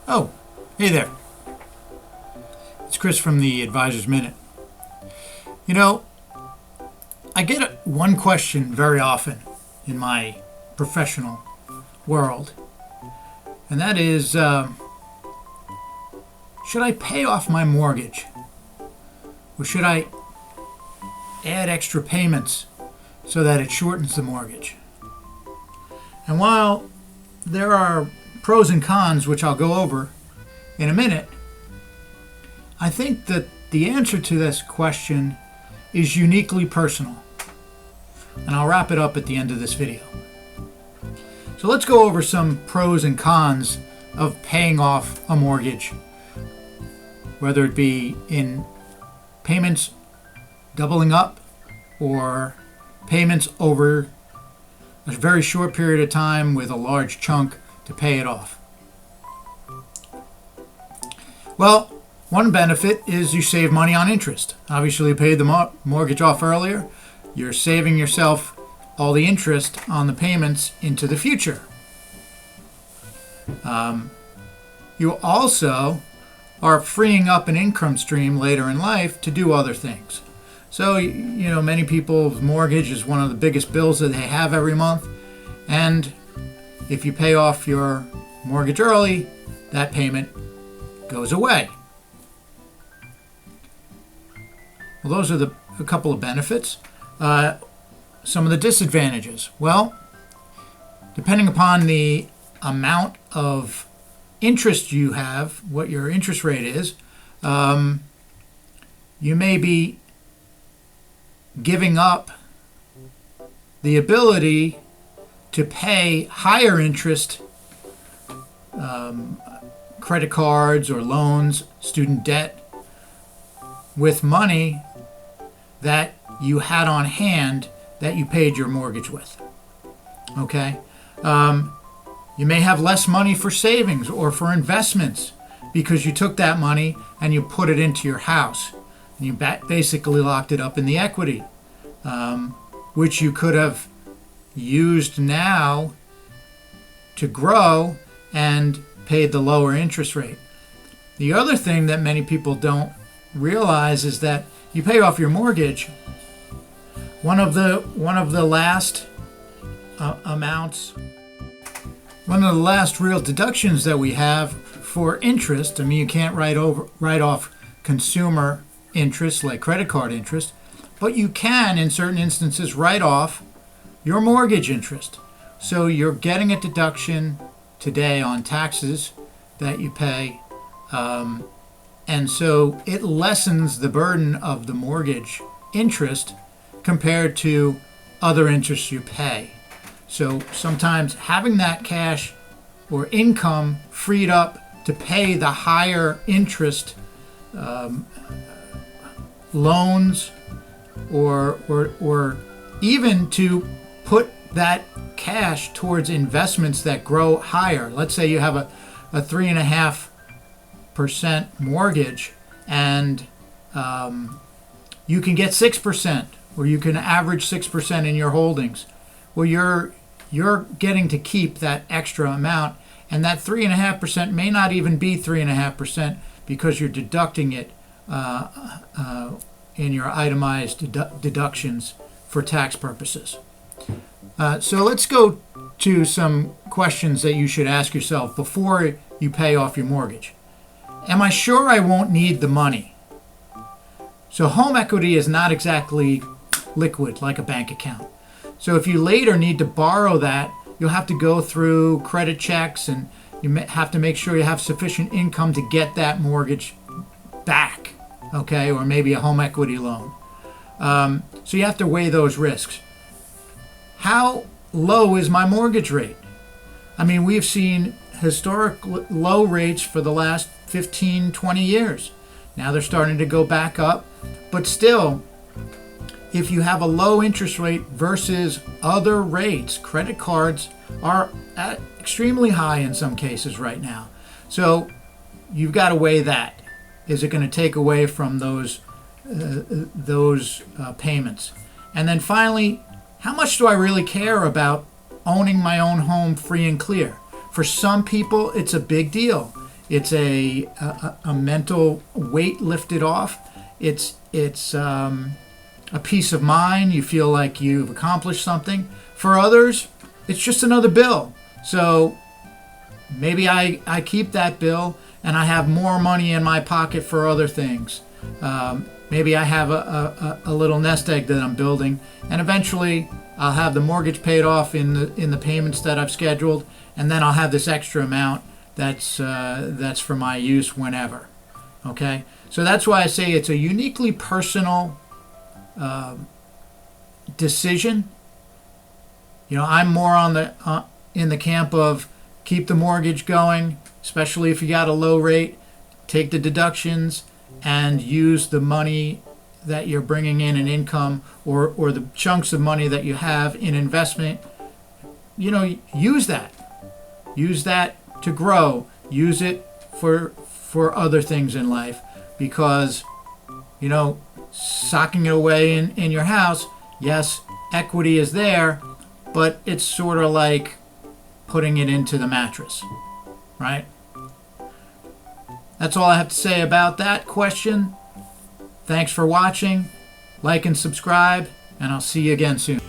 Oh, hey there. It's Chris from the Advisor's Minute. You know, I get one question very often in my professional world, and that is should I pay off my mortgage? Or should I add extra payments so that it shortens the mortgage? And while there are pros and cons, which I'll go over in a minute, I think that the answer to this question is uniquely personal. And I'll wrap it up at the end of this video. So let's go over some pros and cons of paying off a mortgage, whether it be in payments doubling up or payments over a very short period of time with a large chunk to pay it off. Well, one benefit is you save money on interest. Obviously, you paid the mortgage off earlier. You're saving yourself all the interest on the payments into the future. You also are freeing up an income stream later in life to do other things. So, many people's mortgage is one of the biggest bills that they have every month. And if you pay off your mortgage early, that payment goes away. Well, those are a couple of benefits. Some of the disadvantages. Well, depending upon the amount of interest you have, what your interest rate is, you may be giving up the ability to pay higher interest credit cards or loans, student debt, with money that you had on hand that you paid your mortgage with. Okay? You may have less money for savings or for investments because you took that money and you put it into your house. And you basically locked it up in the equity, which you could have used now to grow and paid the lower interest rate. The other thing that many people don't realize is that you pay off your mortgage. One of the last real deductions that we have for interest. I mean, you can't write off consumer interest like credit card interest, but you can, in certain instances, write off your mortgage interest. So you're getting a deduction today on taxes that you pay, and so it lessens the burden of the mortgage interest compared to other interests you pay. So sometimes having that cash or income freed up to pay the higher interest loans or even to put that cash towards investments that grow higher. Let's say you have a 3.5% mortgage and you can get 6%, or you can average 6% in your holdings. Well, you're getting to keep that extra amount, and that 3.5% may not even be 3.5% because you're deducting it in your itemized deductions for tax purposes. So let's go to some questions that you should ask yourself before you pay off your mortgage. Am I sure I won't need the money? So home equity is not exactly liquid like a bank account. So if you later need to borrow that, you'll have to go through credit checks, and you have to make sure you have sufficient income to get that mortgage back, okay, or maybe a home equity loan. So you have to weigh those risks. How low is my mortgage rate? I mean, we've seen historic low rates for the last 15, 20 years. Now they're starting to go back up, but still, if you have a low interest rate versus other rates, credit cards are at extremely high in some cases right now. So you've got to weigh that. Is it going to take away from those payments? And then finally, how much do I really care about owning my own home free and clear? For some people, it's a big deal. It's a mental weight lifted off. It's a peace of mind. You feel like you've accomplished something. For others, it's just another bill. So maybe I keep that bill and I have more money in my pocket for other things. Maybe I have a little nest egg that I'm building, and eventually I'll have the mortgage paid off in the payments that I've scheduled, and then I'll have this extra amount that's for my use whenever. Okay, so that's why I say it's a uniquely personal decision. You know, I'm more on the in the camp of keep the mortgage going, especially if you got a low rate, take the deductions, and use the money that you're bringing in income, or the chunks of money that you have in investment. You know, use that to grow, use it for other things in life, because, you know, socking it away in your house, yes, equity is there, but it's sort of like putting it into the mattress, right? That's all I have to say about that question. Thanks for watching. Like and subscribe, and I'll see you again soon.